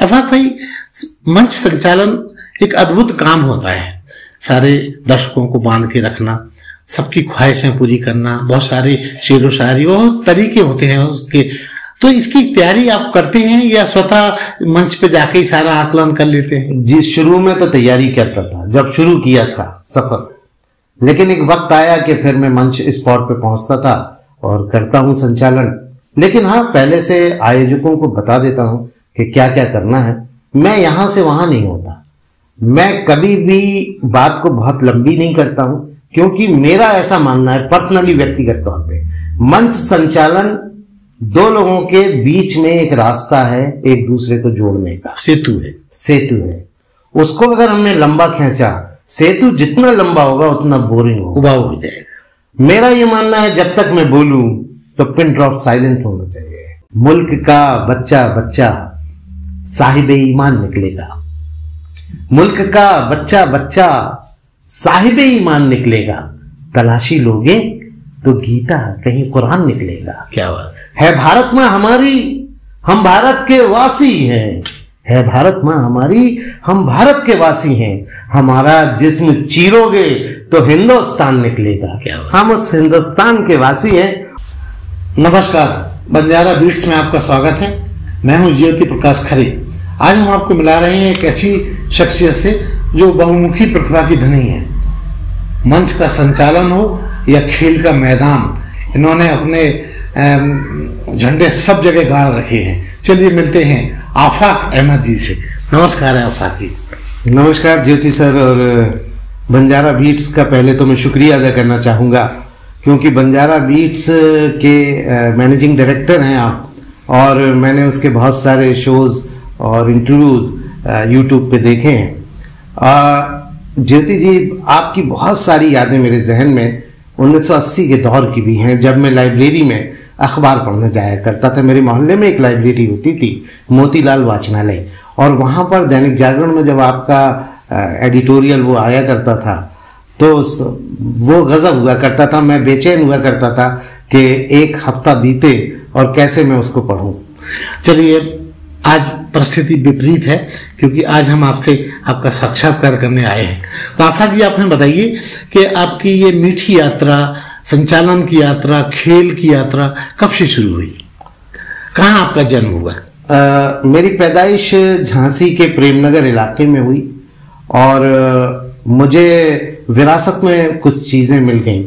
आफाक भाई, मंच संचालन एक अद्भुत काम होता है। सारे दर्शकों को बांध के रखना, सबकी ख्वाहिशें पूरी करना, बहुत सारे शेरो शायरी, बहुत तरीके होते हैं उसके। तो इसकी तैयारी आप करते हैं या स्वतः मंच पे जाके ही सारा आकलन कर लेते हैं? जी, शुरू में तो तैयारी करता था जब शुरू किया था सफर, लेकिन एक वक्त आया कि फिर मैं मंच स्पॉट पे पहुंचता था और करता हूं संचालन। लेकिन हाँ, पहले से आयोजकों को बता देता हूं कि क्या क्या करना है। मैं यहां से वहां नहीं होता, मैं कभी भी बात को बहुत लंबी नहीं करता हूं, क्योंकि मेरा ऐसा मानना है पर्सनली, व्यक्तिगत तौर पे, मंच संचालन दो लोगों के बीच में एक रास्ता है एक दूसरे को जोड़ने का, सेतु है। उसको अगर हमने लंबा खींचा, सेतु जितना लंबा होगा उतना बोरिंग होगा, उबाऊ हो जाएगा। मेरा ये मानना है जब तक मैं बोलूं तो पिन ड्रॉप साइलेंट होना चाहिए। मुल्क का बच्चा बच्चा साहिबे ईमान निकलेगा, मुल्क का बच्चा बच्चा साहिबे ईमान निकलेगा, तलाशी लोगे तो गीता कहीं कुरान निकलेगा। क्या बात है भारत मां हमारी, हम भारत के वासी हैं, है भारत मां हमारी, हम भारत के वासी हैं, हमारा जिस्म चीरोगे तो हिंदुस्तान निकलेगा, हम उस हिंदुस्तान के वासी हैं। नमस्कार, बंजारा बीट्स में आपका स्वागत है। मैं हूं ज्योति प्रकाश खरे। आज हम आपको मिला रहे हैं एक ऐसी शख्सियत से जो बहुमुखी प्रतिभा की धनी है। मंच का संचालन हो या खेल का मैदान, इन्होंने अपने झंडे सब जगह गाड़ रखे हैं। चलिए मिलते हैं आफाक अहमद जी से। नमस्कार आफाक जी। नमस्कार ज्योति सर, और बंजारा बीट्स का पहले तो मैं शुक्रिया अदा करना चाहूँगा, क्योंकि बंजारा बीट्स के मैनेजिंग डायरेक्टर हैं आप, और मैंने उसके बहुत सारे शोज़ और इंटरव्यूज़ यूट्यूब पे देखे हैं। ज्योति जी, आपकी बहुत सारी यादें मेरे जहन में 1980 के दौर की भी हैं, जब मैं लाइब्रेरी में अखबार पढ़ने जाया करता था। मेरे मोहल्ले में एक लाइब्रेरी होती थी, मोतीलाल वाचनालय, और वहाँ पर दैनिक जागरण में जब आपका एडिटोरियल वो आया करता था तो वो गजब हुआ करता था। मैं बेचैन हुआ करता था कि एक हफ्ता बीते और कैसे मैं उसको पढ़ूं। चलिए, आज परिस्थिति विपरीत है, क्योंकि आज हम आपसे आपका साक्षात्कार करने आए हैं। तो आफाक जी, आप हमें बताइए कि आपकी ये मीठी यात्रा, संचालन की यात्रा, खेल की यात्रा कब से शुरू हुई? कहाँ आपका जन्म हुआ? मेरी पैदाइश झांसी के प्रेमनगर इलाके में हुई, और मुझे विरासत में कुछ चीज़ें मिल गईं।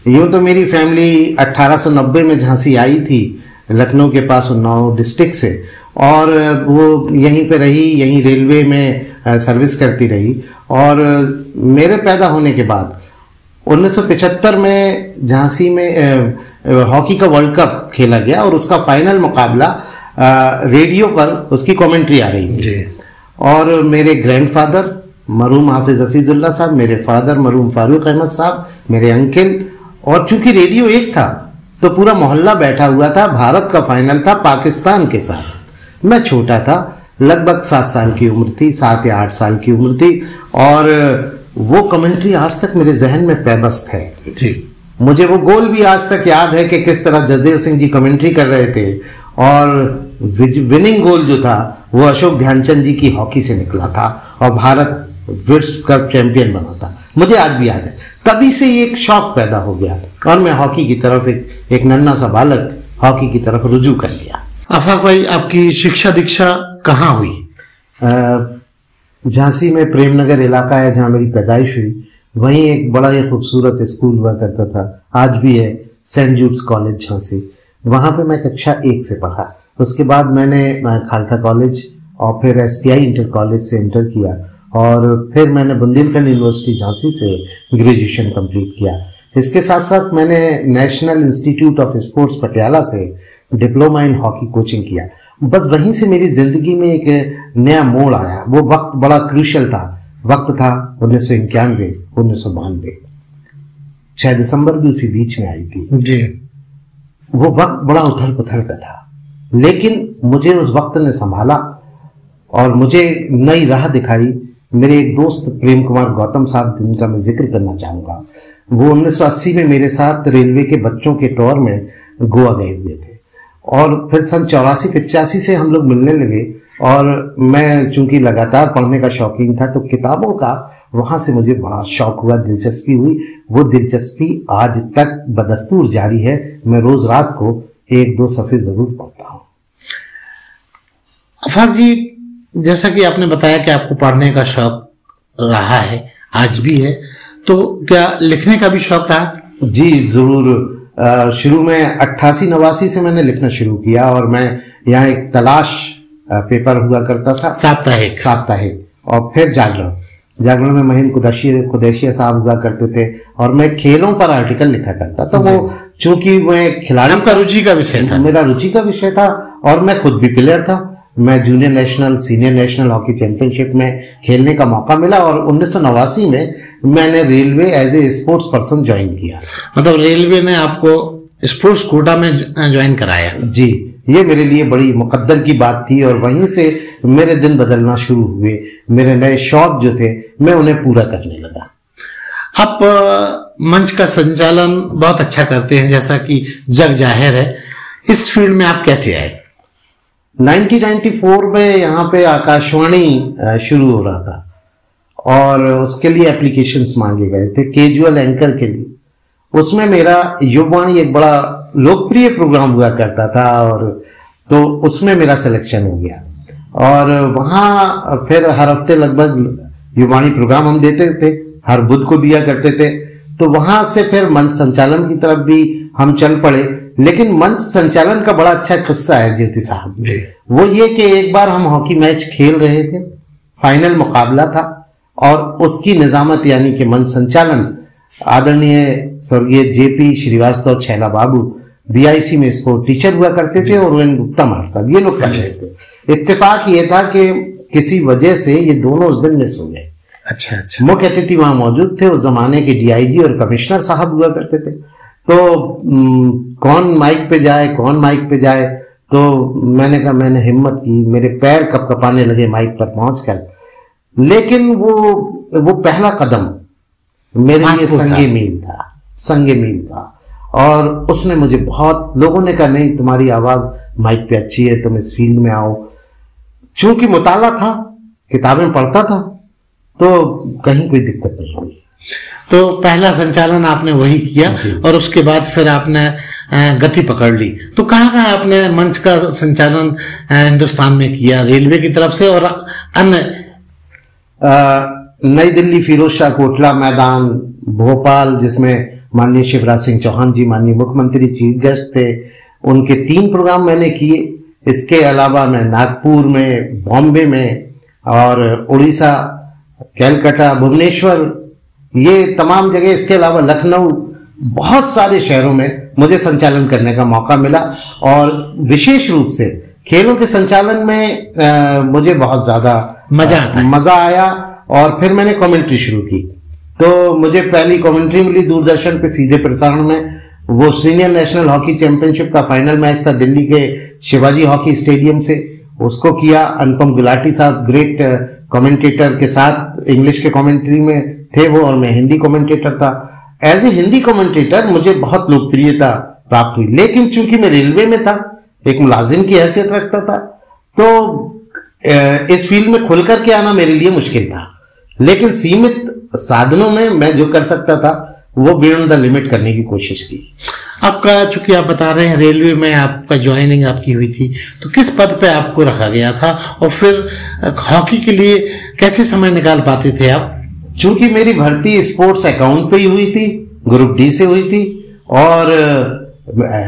यूँ तो मेरी फैमिली 1890 में झांसी आई थी, लखनऊ के पास उन्नाव डिस्ट्रिक्ट से, और वो यहीं पे रही, यहीं रेलवे में सर्विस करती रही। और मेरे पैदा होने के बाद 1975 में झांसी में हॉकी का वर्ल्ड कप खेला गया, और उसका फाइनल मुकाबला रेडियो पर उसकी कमेंट्री आ रही थी। और मेरे ग्रैंडफादर मरहूम हाफिज हफीजुल्लाह साहब, मेरे फादर मरहूम फारूक अहमद साहब, मेरे अंकल, और चूंकि रेडियो एक था तो पूरा मोहल्ला बैठा हुआ था। भारत का फाइनल था पाकिस्तान के साथ। मैं छोटा था, लगभग 7 साल की उम्र थी, 7 या 8 साल की उम्र थी, और वो कमेंट्री आज तक मेरे जहन में पैबस्त है जी। मुझे वो गोल भी आज तक याद है कि किस तरह जसदेव सिंह जी कमेंट्री कर रहे थे, और विनिंग गोल जो था वो अशोक ध्यानचंद जी की हॉकी से निकला था, और भारत विश्व कप चैंपियन बना था। मुझे आज भी याद है। तभी से एक शौक पैदा हो गया, और मैं हॉकी की तरफ एक नन्हा सा बालक हॉकी की तरफ रुजू कर लिया। आफाक भाई, आपकी शिक्षा दीक्षा कहाँ हुई? झांसी में प्रेमनगर इलाका है जहाँ मेरी पैदाइश हुई, वहीं एक बड़ा ही खूबसूरत स्कूल हुआ करता था, आज भी है, सेंट जूड्स कॉलेज झांसी। वहाँ पे मैं कक्षा 1 से पढ़ा। उसके बाद मैंने खालसा कॉलेज और फिर SPI इंटर कॉलेज से इंटर किया, और फिर मैंने बुंदेलखंड यूनिवर्सिटी झांसी से ग्रेजुएशन कंप्लीट किया। इसके साथ साथ मैंने national institute of sports Patiala से डिप्लोमा इन हॉकी कोचिंग किया। बस वहीं से मेरी जिंदगी में एक नया मोड़ आया। वो वक्त बड़ा क्रूशियल था। वक्त था 1991, 1992, 6 दिसंबर भी उसी बीच में आई थी जी। वो वक्त बड़ा उथल पुथल का था, लेकिन मुझे उस वक्त ने संभाला और मुझे नई राह दिखाई। मेरे एक दोस्त प्रेम कुमार गौतम साहब, जिनका मैं जिक्र करना चाहूँगा, वो 1980 में मेरे साथ रेलवे के बच्चों के टूर में गोवा गए हुए थे, और फिर सन 84-85 से हम लोग मिलने लगे, और मैं चूंकि लगातार पढ़ने का शौकीन था, तो किताबों का वहां से मुझे बड़ा शौक हुआ, दिलचस्पी हुई। वो दिलचस्पी आज तक बदस्तूर जारी है। मैं रोज रात को 1-2 सफ़े जरूर पढ़ता हूँ। आफाक जी, जैसा कि आपने बताया कि आपको पढ़ने का शौक रहा है, आज भी है, तो क्या लिखने का भी शौक रहा? जी जरूर। शुरू में 88-89 से मैंने लिखना शुरू किया, और मैं यहाँ एक तलाश पेपर हुआ करता था, साप्ताहिक, और फिर जागरण में महीन कुदैशिया साहब हुआ करते थे, और मैं खेलों पर आर्टिकल लिखा करता था। वो चूंकि मैं खिलाड़ी, आपका रुचि का विषय था? मेरा रुचि का विषय था, और मैं खुद भी प्लेयर था। मैं junior national, senior national hockey championship में खेलने का मौका मिला, और 1989 में मैंने railway as a sports person join किया। मतलब रेलवे ने आपको स्पोर्ट्स कोटा में ज्वाइन कराया? जी, ये मेरे लिए बड़ी मुकद्दर की बात थी, और वहीं से मेरे दिन बदलना शुरू हुए। मेरे नए शौक जो थे, मैं उन्हें पूरा करने लगा। आप मंच का संचालन बहुत अच्छा करते हैं, जैसा कि जग जाहिर है। इस फील्ड में आप कैसे आए? 1994 में यहाँ पे आकाशवाणी शुरू हो रहा था, और उसके लिए एप्लीकेशंस मांगे गए थे कैजुअल एंकर के लिए। उसमें मेरा युववाणी एक बड़ा लोकप्रिय प्रोग्राम हुआ करता था, और तो उसमें मेरा सिलेक्शन हो गया। और वहाँ फिर हर हफ्ते लगभग युववाणी प्रोग्राम हम देते थे, हर बुध को दिया करते थे। तो वहां से फिर मंच संचालन की तरफ भी हम चल पड़े। लेकिन मंच संचालन का बड़ा अच्छा किस्सा है ज्योति साहब, वो ये कि एक बार हम हॉकी मैच खेल रहे थे, फाइनल मुकाबला था, और उसकी निजामत यानी कि मंच संचालन आदरणीय स्वर्गीय जेपी श्रीवास्तव छैला बाबू बीआईसी में इसको टीचर हुआ करते थे, और वे गुप्ता मार साहब, ये लोग कर रहे थे। इत्तेफाक ये था कि किसी वजह से ये दोनों उस दिन मिस हो गए। अच्छा। मुख्य अतिथि वहां मौजूद थे, उस जमाने के डीआईजी और कमिश्नर साहब हुआ करते थे। तो कौन माइक पे जाए, तो मैंने कहा, मैंने हिम्मत की, मेरे पैर कपकपाने लगे माइक पर पहुंचकर। लेकिन वो पहला कदम मेरे लिए संगे मील था, और उसने मुझे बहुत, लोगों ने कहा नहीं तुम्हारी आवाज माइक पे अच्छी है, तुम इस फील्ड में आओ। चूंकि मुताला था, किताबें पढ़ता था, तो कहीं कोई दिक्कत नहीं हुई। तो पहला संचालन आपने वही किया, और उसके बाद फिर आपने गति पकड़ ली। तो कहाँ आपने मंच का संचालन हिंदुस्तान में किया? रेलवे की तरफ से और अन्य? नई दिल्ली, फिरोजशाह कोटला मैदान, भोपाल, जिसमें माननीय शिवराज सिंह चौहान जी माननीय मुख्यमंत्री चीफ गेस्ट थे, उनके 3 प्रोग्राम मैंने किए। इसके अलावा मैं नागपुर में, बॉम्बे में, और उड़ीसा, कैलकाटा, भुवनेश्वर, ये तमाम जगह, इसके अलावा लखनऊ, बहुत सारे शहरों में मुझे संचालन करने का मौका मिला। और विशेष रूप से खेलों के संचालन में मुझे बहुत ज्यादा मजा आया। और फिर मैंने कमेंट्री शुरू की, तो मुझे पहली कमेंट्री मिली दूरदर्शन पे सीधे प्रसारण में। वो सीनियर नेशनल हॉकी चैंपियनशिप का फाइनल मैच था दिल्ली के शिवाजी हॉकी स्टेडियम से, उसको किया। अनुपम गुलाटी साहब ग्रेट कमेंटेटर के साथ इंग्लिश के कमेंट्री में थे वो, और मैं हिंदी कमेंटेटर था। एज ए हिंदी कमेंटेटर मुझे बहुत लोकप्रियता प्राप्त हुई। लेकिन चूंकि मैं रेलवे में था, एक मुलाजिम की हैसियत रखता था, तो इस फील्ड में खुल करके आना मेरे लिए मुश्किल था। लेकिन सीमित साधनों में मैं जो कर सकता था वो बियॉन्ड द लिमिट करने की कोशिश की। आपका, चूंकि आप बता रहे हैं रेलवे में आपका ज्वाइनिंग आपकी हुई थी, तो किस पद पे आपको रखा गया था, और फिर हॉकी के लिए कैसे समय निकाल पाते थे आप? चूंकि मेरी भर्ती स्पोर्ट्स अकाउंट पे ही हुई थी, ग्रुप डी से हुई थी, और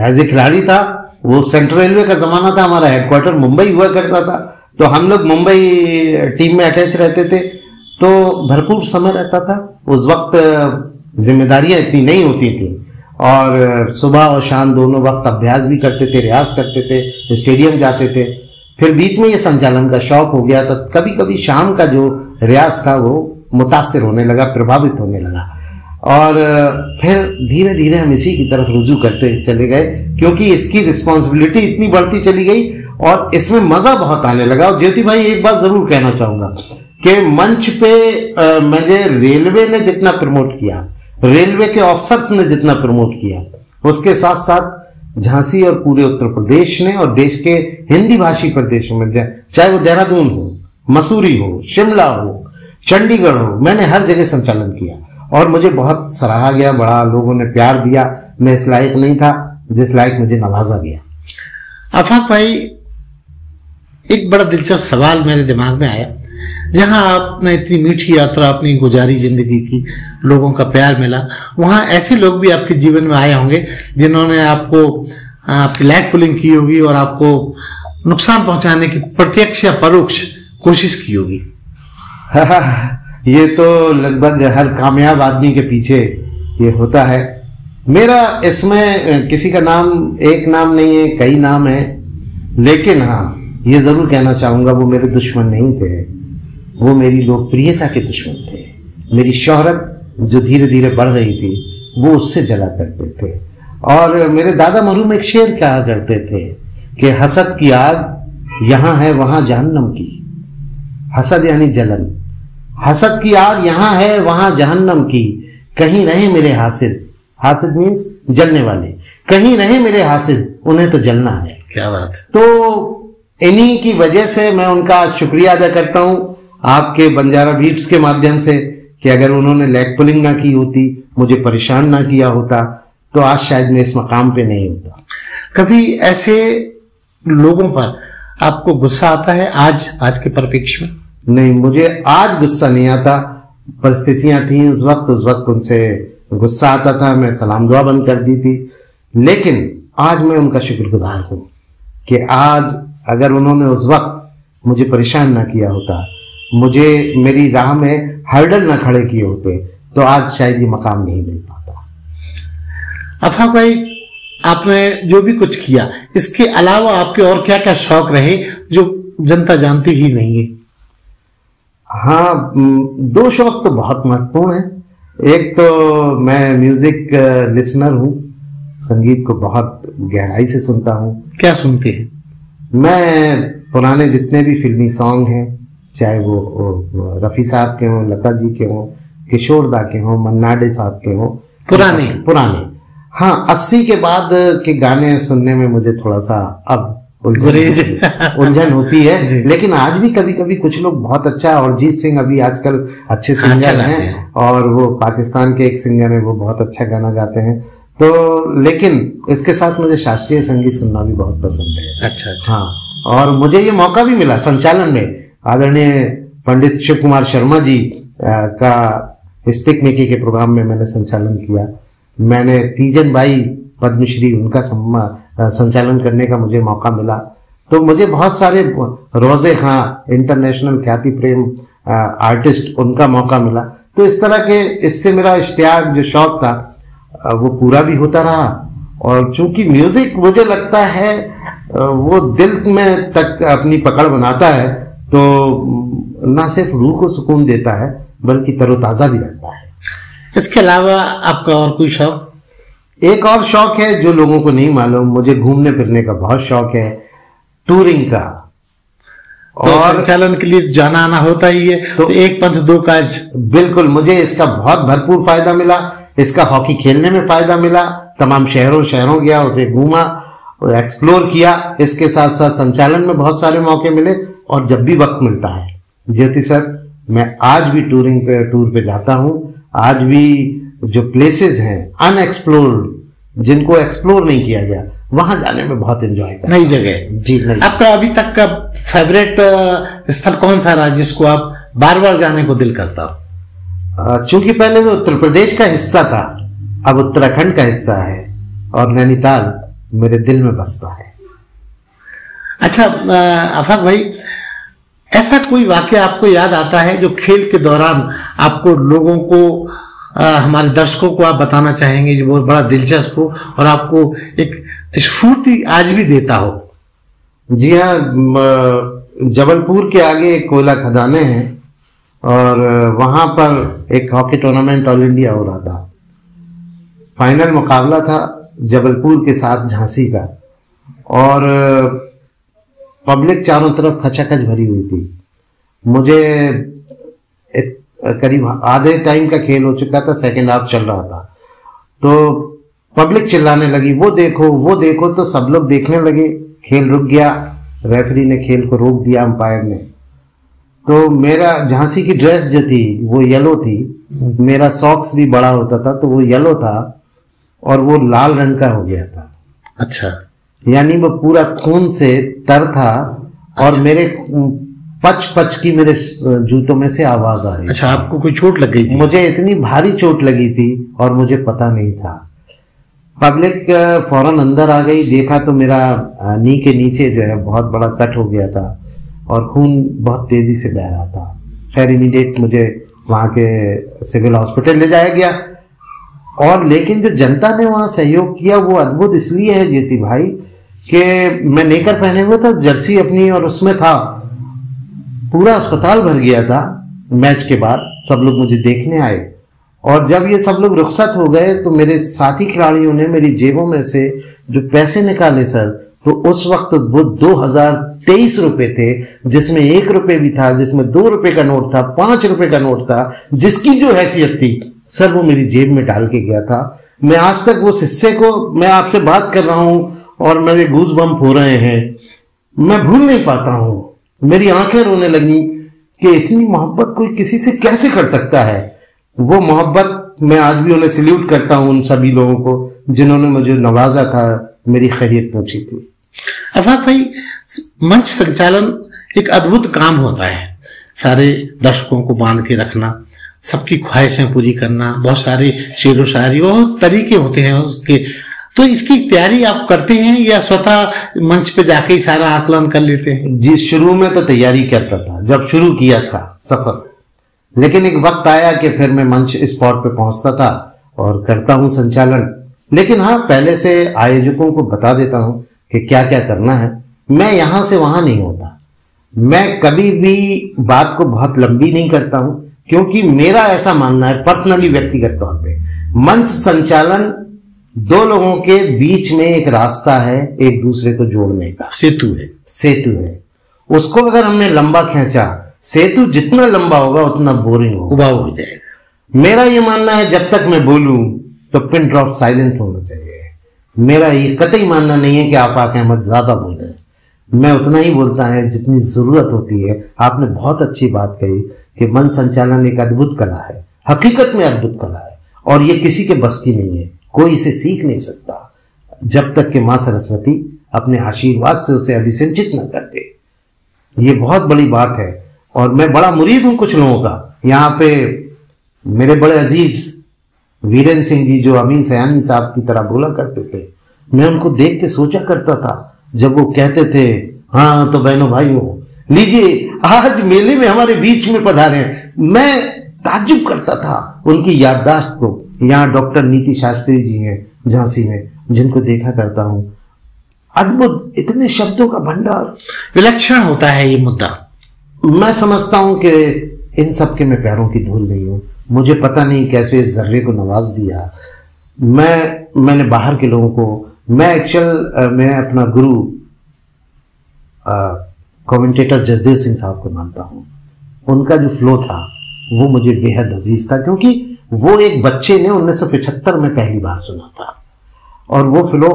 एज ए खिलाड़ी था। वो सेंट्रल रेलवे का जमाना था, हमारा हेडक्वार्टर मुंबई हुआ करता था, तो हम लोग मुंबई टीम में अटैच रहते थे, तो भरपूर समय रहता था। उस वक्त जिम्मेदारियां इतनी नहीं होती थी, और सुबह और शाम दोनों वक्त अभ्यास भी करते थे, रियाज करते थे, स्टेडियम जाते थे। फिर बीच में ये संचालन का शौक हो गया, तो कभी कभी शाम का जो रियाज था वो मुतासिर होने लगा, प्रभावित होने लगा, और फिर धीरे धीरे हम इसी की तरफ रुजू करते चले गए, क्योंकि इसकी रिस्पॉन्सिबिलिटी इतनी बढ़ती चली गई और इसमें मजा बहुत आने लगा। और ज्योति भाई, एक बात जरूर कहना चाहूंगा कि मंच पे मुझे रेलवे ने जितना प्रमोट किया, रेलवे के ऑफिसर्स ने जितना प्रमोट किया, उसके साथ साथ झांसी और पूरे उत्तर प्रदेश ने और देश के हिंदी भाषी प्रदेशों में, चाहे वो देहरादून हो, मसूरी हो, शिमला हो, चंडीगढ़ हो, मैंने हर जगह संचालन किया और मुझे बहुत सराहा गया, बड़ा लोगों ने प्यार दिया। मैं इस लायक नहीं था जिस लायक मुझे नवाजा गया। आफाक भाई, एक बड़ा दिलचस्प सवाल मेरे दिमाग में आया। जहां आपने इतनी मीठी यात्रा अपनी गुजारी जिंदगी की, लोगों का प्यार मिला, वहां ऐसे लोग भी आपके जीवन में आए होंगे जिन्होंने आपको आपकी लैग पुलिंग की होगी और आपको नुकसान पहुंचाने की प्रत्यक्ष या परोक्ष कोशिश की होगी। ये तो लगभग हर कामयाब आदमी के पीछे ये होता है। मेरा इसमें किसी का नाम, एक नाम नहीं है, कई नाम है, लेकिन हाँ ये जरूर कहना चाहूंगा, वो मेरे दुश्मन नहीं थे, वो मेरी लोकप्रियता के दुश्मन थे। मेरी शोहरत जो धीरे धीरे बढ़ रही थी वो उससे जला करते थे। और मेरे दादा मरहूम एक शेर कहा करते थे कि हसद की आग यहाँ है वहां जहन्नम की। हसद यानी जलन, हसद की आग यहाँ है वहां जहन्नम की, कहीं रहे मेरे हासिद, हासिद मीन्स जलने वाले, कहीं रहे मेरे हासिद, उन्हें तो जलना है। क्या बात। तो इन्हीं की वजह से मैं उनका शुक्रिया अदा करता हूं आपके बंजारा बीट्स के माध्यम से कि अगर उन्होंने लैग पुलिंग ना की होती, मुझे परेशान ना किया होता, तो आज शायद मैं इस मकाम पे नहीं होता। कभी ऐसे लोगों पर आपको गुस्सा आता है आज के परिप्रेक्ष्य में? नहीं, मुझे आज गुस्सा नहीं आता। परिस्थितियां थी उस वक्त उनसे गुस्सा आता था, मैं सलाम दुआ बंद कर दी थी। लेकिन आज मैं उनका शुक्रगुजार हूं कि आज अगर उन्होंने उस वक्त मुझे परेशान ना किया होता, मुझे मेरी राह में हर्डल ना खड़े किए होते, तो आज शायद ये मकाम नहीं मिल पाता। आफाक भाई, आपने जो भी कुछ किया, इसके अलावा आपके और क्या क्या शौक रहे जो जनता जानती ही नहीं है? हाँ, दो शौक तो बहुत महत्वपूर्ण है। एक तो मैं म्यूजिक लिसनर हूँ, संगीत को बहुत गहराई से सुनता हूँ। क्या सुनते हैं? मैं पुराने जितने भी फिल्मी सॉन्ग हैं, चाहे वो रफ़ी साहब के हों, लता जी के हों, किशोर दा के हों, मन्ना डे साहब के हों, पुराने हाँ 80 के बाद के गाने सुनने में मुझे थोड़ा सा अब उलझन होती है। लेकिन आज भी कभी कभी कुछ लोग बहुत अच्छा, अरिजीत सिंह अभी आजकल अच्छे सिंगर हैं और वो पाकिस्तान के एक सिंगर हैं, वो बहुत अच्छा गाना गाते हैं। तो लेकिन इसके साथ मुझे शास्त्रीय संगीत सुनना भी बहुत पसंद है। अच्छा। हाँ, और मुझे ये मौका भी मिला संचालन में, आदरणीय पंडित शिव कुमार शर्मा जी का स्पीक मिकी के प्रोग्राम में मैंने संचालन किया। मैंने तीजन बाई पद्मश्री उनका संचालन करने का मुझे मौका मिला। तो मुझे बहुत सारे रोजे खां इंटरनेशनल ख्याति प्रेम आर्टिस्ट, उनका मौका मिला। तो इस तरह के इससे मेरा इश्तियाक जो शौक था वो पूरा भी होता रहा। और चूंकि म्यूजिक मुझे लगता है वो दिल में तक अपनी पकड़ बनाता है, तो ना सिर्फ रूह को सुकून देता है बल्कि तरोताजा भी रहता है। इसके अलावा आपका और कोई शौक? एक और शौक है जो लोगों को नहीं मालूम, मुझे घूमने फिरने का बहुत शौक है, टूरिंग का। तो और संचालन के लिए जाना आना होता ही है, तो एक पंथ दो काज। बिल्कुल, मुझे इसका बहुत भरपूर फायदा मिला। इसका हॉकी खेलने में फायदा मिला, तमाम शहरों गया, उसे घूमा, एक्सप्लोर किया। इसके साथ साथ संचालन में बहुत सारे मौके मिले। और जब भी वक्त मिलता है ज्योति सर, मैं आज भी टूर पे जाता हूँ। आज भी जो प्लेसेस हैं अनएक्सप्लोर्ड, जिनको एक्सप्लोर नहीं किया गया, वहां जाने में बहुत एंजॉय करता हूं। नई जगह जी। नहीं, आपका अभी तक का फेवरेट स्थल कौन सा रहा जिसको आप बार बार जाने को दिल करता हो? चूंकि पहले वो उत्तर प्रदेश का हिस्सा था, अब उत्तराखंड का हिस्सा है और नैनीताल मेरे दिल में बसता है। अच्छा आफाक भाई, ऐसा कोई वाकया आपको याद आता है जो खेल के दौरान आपको, लोगों को, हमारे दर्शकों को आप बताना चाहेंगे, जो बहुत बड़ा दिलचस्प हो और आपको एक स्फूर्ति आज भी देता हो? जी हाँ, जबलपुर के आगे कोयला खदाने हैं और वहां पर एक हॉकी टूर्नामेंट ऑल इंडिया हो रहा था। फाइनल मुकाबला था जबलपुर के साथ झांसी का, और पब्लिक चारों तरफ खचाखच भरी हुई थी। मुझे करीब आधे टाइम का खेल हो चुका था, सेकेंड हाफ चल रहा था। तो पब्लिक चिल्लाने लगी वो देखो, तो सब लोग देखने लगे, खेल रुक गया, रेफरी ने खेल को रोक दिया, अंपायर ने। तो मेरा झांसी की ड्रेस जो थी वो येलो थी, मेरा सॉक्स भी बड़ा होता था तो वो येलो था और वो लाल रंग का हो गया था। अच्छा, यानी वो पूरा खून से तर था। और अच्छा। मेरे पच की मेरे जूतों में से आवाज आ रही। अच्छा, आपको कोई चोट लग गई थी? मुझे इतनी भारी चोट लगी थी और मुझे पता नहीं था। पब्लिक फौरन अंदर आ गई, देखा तो मेरा नी के नीचे जो है बहुत बड़ा कट हो गया था और खून बहुत तेजी से बह रहा था। खैर इमीडिएट मुझे वहां के सिविल हॉस्पिटल ले जाया गया। और लेकिन जो जनता ने वहां सहयोग किया वो अद्भुत इसलिए है ज्योति भाई कि मैं नेकर पहने हुए था, जर्सी अपनी, और उसमें था, पूरा अस्पताल भर गया था। मैच के बाद सब लोग मुझे देखने आए और जब ये सब लोग रुखसत हो गए तो मेरे साथी खिलाड़ियों ने मेरी जेबों में से जो पैसे निकाले सर, तो उस वक्त वो 2023 रुपए थे, जिसमें 1 रुपए भी था, जिसमें 2 रुपए का नोट था, 5 रुपए का नोट था, जिसकी जो हैसियत थी सर वो मेरी जेब में डाल के गया था। मैं आज तक उस हिस्से को, मैं आपसे बात कर रहा हूं और मेरे गूज बम्प हो रहे हैं, मैं भूल नहीं पाता हूं। मेरी आंखें रोने लगी कि इतनी मोहब्बत कोई किसी से कैसे कर सकता है। वो मोहब्बत मैं आज भी उन्हें सल्यूट करता हूं, उन सभी लोगों को जिन्होंने मुझे नवाजा था, मेरी खैरियत पूछी थी। आफाक भाई, मंच संचालन एक अद्भुत काम होता है। सारे दर्शकों को बांध के रखना, सबकी ख्वाहिशें पूरी करना, बहुत सारे शेर व शायरी, बहुत तरीके होते हैं उसके। तो इसकी तैयारी आप करते हैं या स्वतः मंच पे जाके ही सारा आकलन कर लेते हैं? जी, शुरू में तो तैयारी करता था जब शुरू किया था सफर, लेकिन एक वक्त आया कि फिर मैं मंच स्पॉट पे पहुंचता था और करता हूं संचालन। लेकिन हाँ, पहले से आयोजकों को बता देता हूं कि क्या क्या करना है। मैं यहां से वहां नहीं होता, मैं कभी भी बात को बहुत लंबी नहीं करता हूं, क्योंकि मेरा ऐसा मानना है पर्सनली, व्यक्तिगत तौर पे, मंच संचालन 2 लोगों के बीच में एक रास्ता है एक दूसरे को जोड़ने का, सेतु है। उसको अगर हमने लंबा खींचा, सेतु जितना लंबा होगा उतना बोरिंग होगा, उबाऊ हो जाएगा। मेरा ये मानना है जब तक मैं बोलूं तो पिन ड्रॉप साइलेंट होना चाहिए। मेरा ये कतई मानना नहीं है कि आफाक अहमद ज्यादा बोल रहे हैं, मैं उतना ही बोलता है जितनी जरूरत होती है। आपने बहुत अच्छी बात कही कि मंच संचालन एक अद्भुत कला है, हकीकत में अद्भुत कला है, और ये किसी के बस की नहीं है, कोई इसे सीख नहीं सकता जब तक कि मां सरस्वती अपने आशीर्वाद से उसे अभिसिंचित न करते। ये बहुत बड़ी बात है और मैं बड़ा मुरीद हूं कुछ लोगों का। यहाँ पे मेरे बड़े अजीज वीरेंद्र सिंह जी, जो अमीन सयानी साहब की तरह बोला करते थे, मैं उनको देख के सोचा करता था जब वो कहते थे हाँ तो बहनों भाइयों लीजिए आज मेले में हमारे बीच में पधारे हैं, मैं ताज्जुब करता था उनकी याददाश्त को। यहाँ डॉक्टर नीति शास्त्री जी हैं झांसी में, जिनको देखा करता हूं, अद्भुत, इतने शब्दों का भंडार, विलक्षण होता है ये मुद्दा। मैं समझता हूं कि इन सब के मैं पैरों की धूल नहीं हूं, मुझे पता नहीं कैसे इस जर्रे को नवाज दिया। मैंने बाहर के लोगों को, मैं अपना गुरु कमेंटेटर जसदेव सिंह साहब को मानता हूं। उनका जो फ्लो था वो मुझे बेहद अजीज था, क्योंकि वो एक बच्चे ने 1975 में पहली बार सुना था और वो फ्लो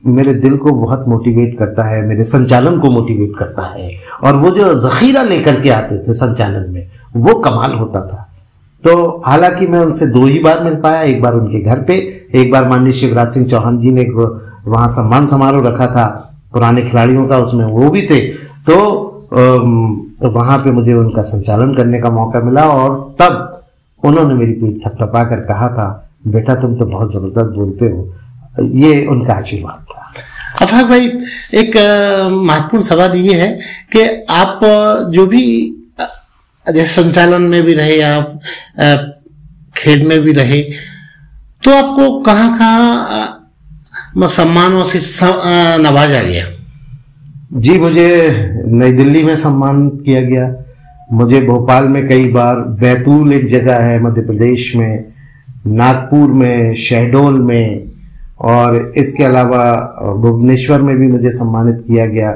मेरे दिल को बहुत मोटिवेट करता है, मेरे संचालन को मोटिवेट करता है। और वो जो जखीरा लेकर के आते थे संचालन में, वो कमाल होता था। तो हालांकि मैं उनसे 2 ही बार मिल पाया, एक बार उनके घर पे, एक बार माननीय शिवराज सिंह चौहान जी ने वहां सम्मान समारोह रखा था पुराने खिलाड़ियों का, उसमें वो भी थे। तो वहां पे मुझे उनका संचालन करने का मौका मिला और तब उन्होंने मेरी पीठ थपथपा कर कहा था, बेटा तुम तो बहुत जबरदस्त बोलते हो। ये उनका आशीर्वाद था। आफाक भाई, एक महत्वपूर्ण सवाल ये है कि आप जो भी जैसे संचालन में भी रहे, आप खेल में भी रहे, तो आपको कहाँ कहाँ सम्मानों से नवाजा गया? जी, मुझे नई दिल्ली में सम्मानित किया गया, मुझे भोपाल में कई बार, बैतूल एक जगह है मध्य प्रदेश में, नागपुर में, शहडोल में, और इसके अलावा भुवनेश्वर में भी मुझे सम्मानित किया गया।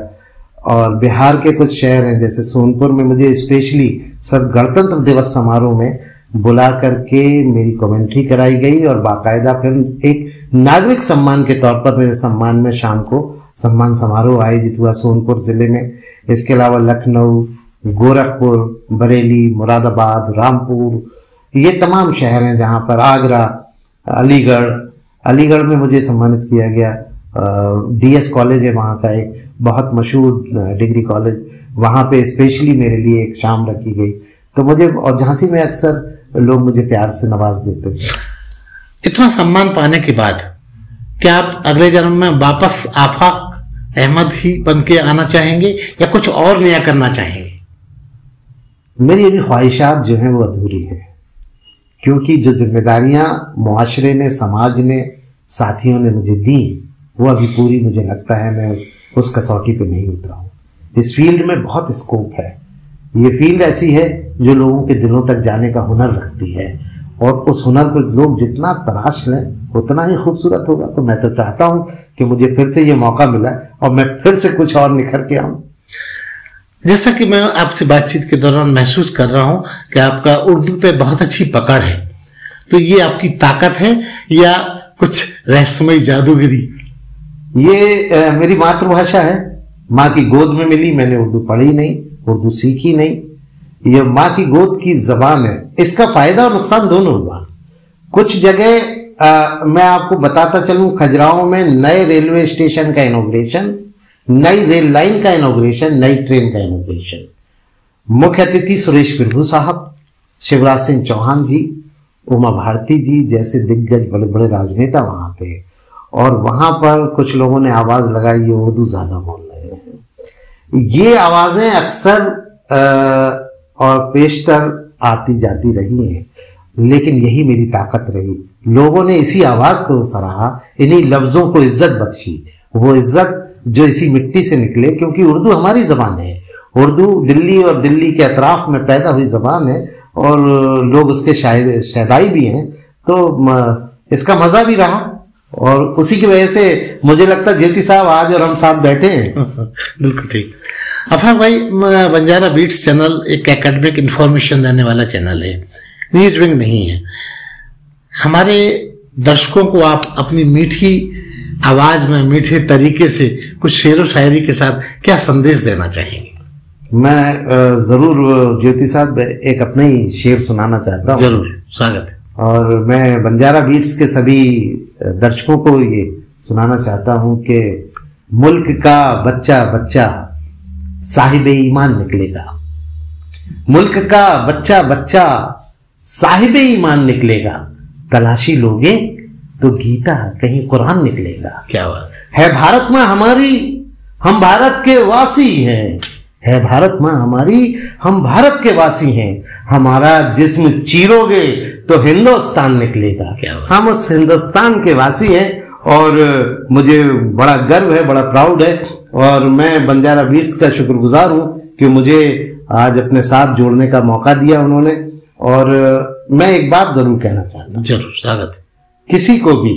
और बिहार के कुछ शहर हैं जैसे सोनपुर में मुझे स्पेशली सब गणतंत्र दिवस समारोह में बुला करके मेरी कमेंट्री कराई गई और बाकायदा फिर एक नागरिक सम्मान के तौर पर मेरे सम्मान में शाम को सम्मान समारोह आयोजित हुआ सोनपुर जिले में। इसके अलावा लखनऊ, गोरखपुर, बरेली, मुरादाबाद, रामपुर, ये तमाम शहर हैं जहाँ पर, आगरा, अलीगढ़ में मुझे सम्मानित किया गया। DS कॉलेज है वहाँ का, एक बहुत मशहूर डिग्री कॉलेज, वहाँ पे स्पेशली मेरे लिए एक शाम रखी गई। तो मुझे, और झांसी में अक्सर लोग मुझे प्यार से नवाज देते हैं। इतना सम्मान पाने के बाद क्या आप अगले जन्म में वापस आफाक अहमद ही बन के आना चाहेंगे या कुछ और नया करना चाहेंगे? मेरी अभी ख्वाहिशात जो हैं वो अधूरी है, क्योंकि जो जिम्मेदारियां मुआशरे ने, समाज ने, साथियों ने मुझे दी, वो अभी पूरी मुझे लगता है मैं उस कसौटी पे नहीं उतरा हूँ। इस फील्ड में बहुत स्कोप है। ये फील्ड ऐसी है जो लोगों के दिलों तक जाने का हुनर रखती है, और उस हुनर को लोग जितना तराश लें उतना ही खूबसूरत होगा। तो मैं तो चाहता हूँ कि मुझे फिर से ये मौका मिला और मैं फिर से कुछ और निखर के आऊँ। जैसा कि मैं आपसे बातचीत के दौरान महसूस कर रहा हूं कि आपका उर्दू पे बहुत अच्छी पकड़ है, तो ये आपकी ताकत है या कुछ रहस्यमय जादूगिरी? ये मेरी मातृभाषा है, माँ की गोद में मिली, मैंने उर्दू पढ़ी नहीं, उर्दू सीखी नहीं, ये माँ की गोद की जबान है। इसका फायदा और नुकसान दोनों हुआ। कुछ जगह मैं आपको बताता चलूं, खजुराहो में नए रेलवे स्टेशन का इनॉग्रेशन, नई रेल लाइन का इनॉग्रेशन, नई ट्रेन का इनॉग्रेशन, मुख्य अतिथि सुरेश प्रभु साहब, शिवराज सिंह चौहान जी, उमा भारती जी जैसे दिग्गज बड़े बड़े राजनेता वहां थे, और वहां पर कुछ लोगों ने आवाज लगाई ये उर्दू ज्यादा बोल रहे हैं। ये आवाजें अक्सर और पेशतर आती जाती रही हैं, लेकिन यही मेरी ताकत रही। लोगों ने इसी आवाज को सराहा, इन्हीं लफ्जों को इज्जत बख्शी, वो इज्जत जो इसी मिट्टी से निकले, क्योंकि उर्दू हमारी जबान है। उर्दू दिल्ली और दिल्ली के अतराफ में पैदा हुई जबान है, और लोग उसके शहदाई भी हैं, तो इसका मजा भी रहा, और उसी की वजह से मुझे लगता है ज्योति साहब आज और हम साथ बैठे हैं। बिल्कुल ठीक। आफाक भाई, बंजारा बीट्स चैनल एक एकेडमिक इंफॉर्मेशन देने वाला चैनल है, न्यूज विंग नहीं है। हमारे दर्शकों को आप अपनी मीठी आवाज में, मीठे तरीके से कुछ शेर व शायरी के साथ क्या संदेश देना चाहेंगे? मैं जरूर ज्योति साहब एक अपना ही शेर सुनाना चाहता हूँ। जरूर, स्वागत है। और मैं बंजारा बीट्स के सभी दर्शकों को ये सुनाना चाहता हूं कि मुल्क का बच्चा बच्चा साहिब ईमान निकलेगा, मुल्क का बच्चा बच्चा साहिब ईमान निकलेगा, तलाशी लोगे तो गीता कहीं कुरान निकलेगा। क्या बात है भारत मां हमारी, हम भारत के वासी हैं, है भारत मां हमारी, हम भारत के वासी हैं, हमारा जिस्म चीरोगे तो हिंदुस्तान निकलेगा। हम उस हिंदुस्तान के वासी हैं, और मुझे बड़ा गर्व है, बड़ा प्राउड है, और मैं बंजारा बीट्स का शुक्रगुजार हूं कि मुझे आज अपने साथ जोड़ने का मौका दिया उन्होंने। और मैं एक बात जरूर कहना चाहता हूं। जरूर, स्वागत है। किसी को भी,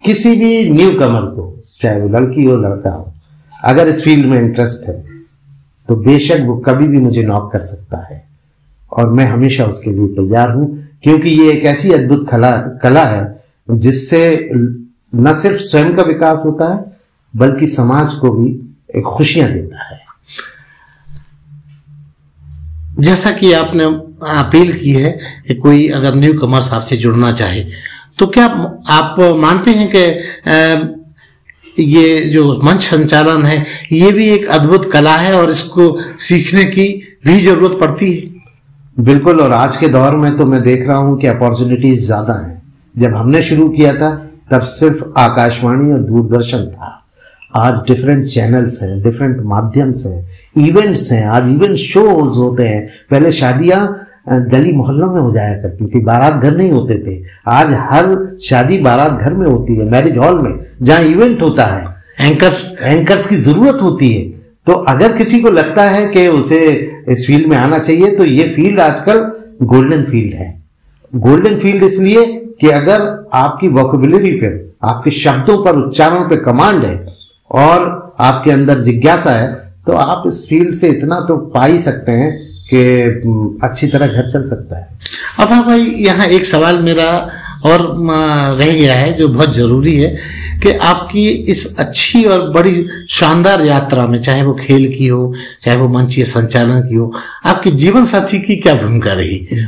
किसी भी न्यू कमर को, चाहे वो लड़की हो लड़का हो, अगर इस फील्ड में इंटरेस्ट है तो बेशक वो कभी भी मुझे नॉक कर सकता है, और मैं हमेशा उसके लिए तैयार हूं, क्योंकि ये एक ऐसी अद्भुत कला है जिससे न सिर्फ स्वयं का विकास होता है बल्कि समाज को भी एक खुशियां देता है। जैसा कि आपने अपील की है कि कोई अगर न्यू कमर्स आपसे जुड़ना चाहे, तो क्या आप मानते हैं कि ये जो मंच संचालन है ये भी एक अद्भुत कला है और इसको सीखने की भी जरूरत पड़ती है? बिल्कुल, और आज के दौर में तो मैं देख रहा हूं कि अपॉर्चुनिटीज ज्यादा हैं। जब हमने शुरू किया था तब सिर्फ आकाशवाणी और दूरदर्शन था, आज डिफरेंट चैनल्स हैं, डिफरेंट माध्यम्स हैं, इवेंट्स हैं, आज इवेंट शोज होते हैं। पहले शादियां गली मोहल्लों में हो जाया करती थी, बारात घर नहीं होते थे, आज हर शादी बारात घर में होती है, मैरिज हॉल में जहां इवेंट होता है। एंकर्स की जरूरत होती है। तो अगर किसी को लगता है कि उसे इस फील्ड में आना चाहिए तो ये फील्ड आजकल गोल्डन फील्ड है। गोल्डन फील्ड इसलिए कि अगर आपकी वोकैबुलरी पे, आपके शब्दों पर, उच्चारण पे कमांड है और आपके अंदर जिज्ञासा है, तो आप इस फील्ड से इतना तो पा ही सकते हैं कि अच्छी तरह घर चल सकता है। अब हाँ भाई, यहाँ एक सवाल मेरा और रह गया है जो बहुत जरूरी है कि आपकी इस अच्छी और बड़ी शानदार यात्रा में, चाहे वो खेल की हो, चाहे वो मंचीय संचालन की हो, आपके जीवन साथी की क्या भूमिका रही?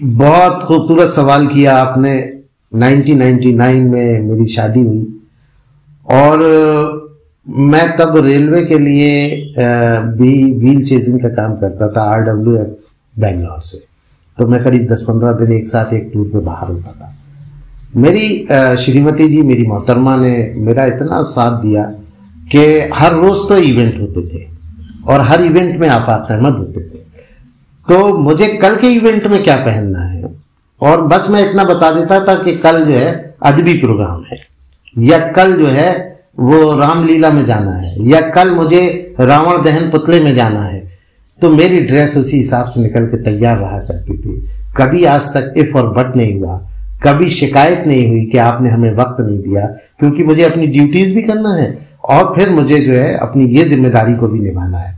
बहुत खूबसूरत सवाल किया आपने। 1999 में मेरी शादी हुई और मैं तब रेलवे के लिए भी व्हील चेजिंग का काम करता था, RWF बेंगलोर से। तो मैं करीब 10-15 दिन एक साथ एक टूर पे बाहर होता था। मेरी श्रीमती जी, मेरी मोहतरमा ने मेरा इतना साथ दिया कि हर रोज तो इवेंट होते थे और हर इवेंट में आफाक अहमद होते थे। तो मुझे कल के इवेंट में क्या पहनना है, और बस मैं इतना बता देता था कि कल जो है अदबी प्रोग्राम है, या कल जो है वो रामलीला में जाना है, या कल मुझे रावण दहन पुतले में जाना है। तो मेरी ड्रेस उसी हिसाब से निकल के तैयार रहा करती थी। कभी आज तक इफ और बट नहीं हुआ, कभी शिकायत नहीं हुई कि आपने हमें वक्त नहीं दिया, क्योंकि मुझे अपनी ड्यूटीज भी करना है और फिर मुझे जो है अपनी ये जिम्मेदारी को भी निभाना है।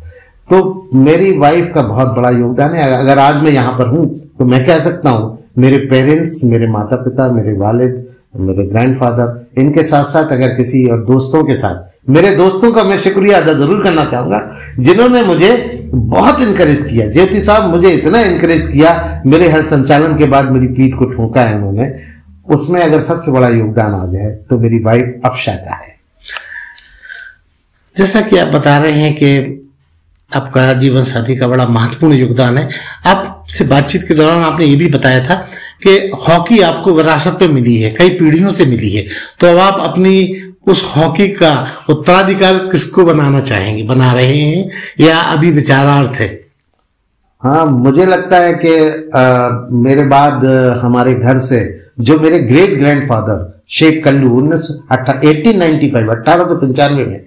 तो मेरी वाइफ का बहुत बड़ा योगदान है। अगर आज मैं यहाँ पर हूँ तो मैं कह सकता हूँ मेरे पेरेंट्स, मेरे माता पिता, मेरे वालिद, मेरे ग्रैंडफादर, इनके साथ साथ अगर किसी और दोस्तों के साथ, मेरे दोस्तों का मैं शुक्रिया अदा जरूर करना चाहूंगा जिन्होंने मुझे बहुत इनकरेज किया। ज्योति साहब मुझे इतना इनकरेज किया, मेरे हर संचालन के बाद मेरी पीठ को ठोका है उन्होंने। उसमें अगर सबसे बड़ा योगदान आ जाए तो मेरी वाइफ अफशा का है। जैसा कि आप बता रहे हैं कि आपका जीवन साथी का बड़ा महत्वपूर्ण योगदान है। आपसे बातचीत के दौरान आपने ये भी बताया था कि हॉकी आपको विरासत पे मिली है, कई पीढ़ियों से मिली है। तो अब आप अपनी उस हॉकी का उत्तराधिकार किसको बनाना चाहेंगे, बना रहे हैं या अभी विचारार्थ है? हाँ, मुझे लगता है कि मेरे बाद हमारे घर से जो मेरे ग्रेट ग्रैंडफादर शेख कल्लू 1895 में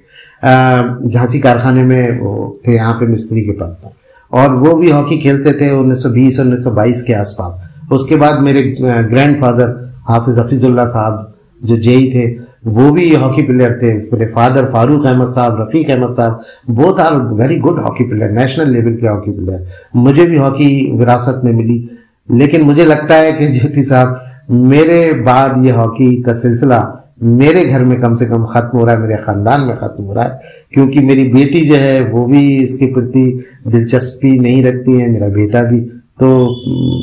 झांसी कारखाने में वो थे, यहाँ पे मिस्त्री के पद पर, और वो भी हॉकी खेलते थे 1920-1922 के आसपास। उसके बाद मेरे ग्रैंडफादर हाफिज हफीजुल्लाह साहब जो जेई थे, वो भी हॉकी प्लेयर थे। मेरे फादर फारूक अहमद साहब, रफीक अहमद साहब, both are very good hockey player, national level के हॉकी प्लेयर। मुझे भी हॉकी विरासत में मिली, लेकिन मुझे लगता है कि ज्योति साहब मेरे बाद ये हॉकी का सिलसिला मेरे घर में कम से कम खत्म हो रहा है, मेरे खानदान में खत्म हो रहा है, क्योंकि मेरी बेटी जो है वो भी इसके प्रति दिलचस्पी नहीं रखती है, मेरा बेटा भी, तो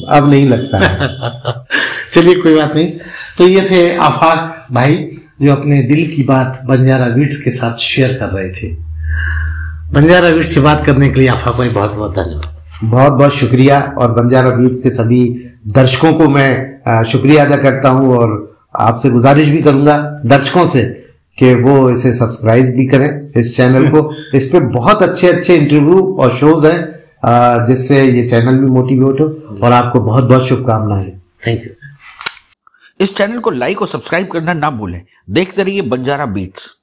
अब नहीं लगता है। चलिए कोई बात नहीं। तो ये थे आफाक भाई जो अपने दिल की बात बंजारा बीट्स के साथ शेयर कर रहे थे। बंजारा बीट्स से बात करने के लिए आफाक भाई बहुत बहुत धन्यवाद। बहुत बहुत शुक्रिया, और बंजारा बीट्स के सभी दर्शकों को मैं शुक्रिया अदा करता हूँ, और आपसे गुजारिश भी करूंगा दर्शकों से कि वो इसे सब्सक्राइब भी करें, इस चैनल को। इस पे बहुत अच्छे अच्छे इंटरव्यू और शोज हैं जिससे ये चैनल भी मोटिवेट हो, और आपको बहुत बहुत शुभकामनाएं। Thank you. इस चैनल को लाइक और सब्सक्राइब करना ना भूलें। देखते रहिए बंजारा बीट्स।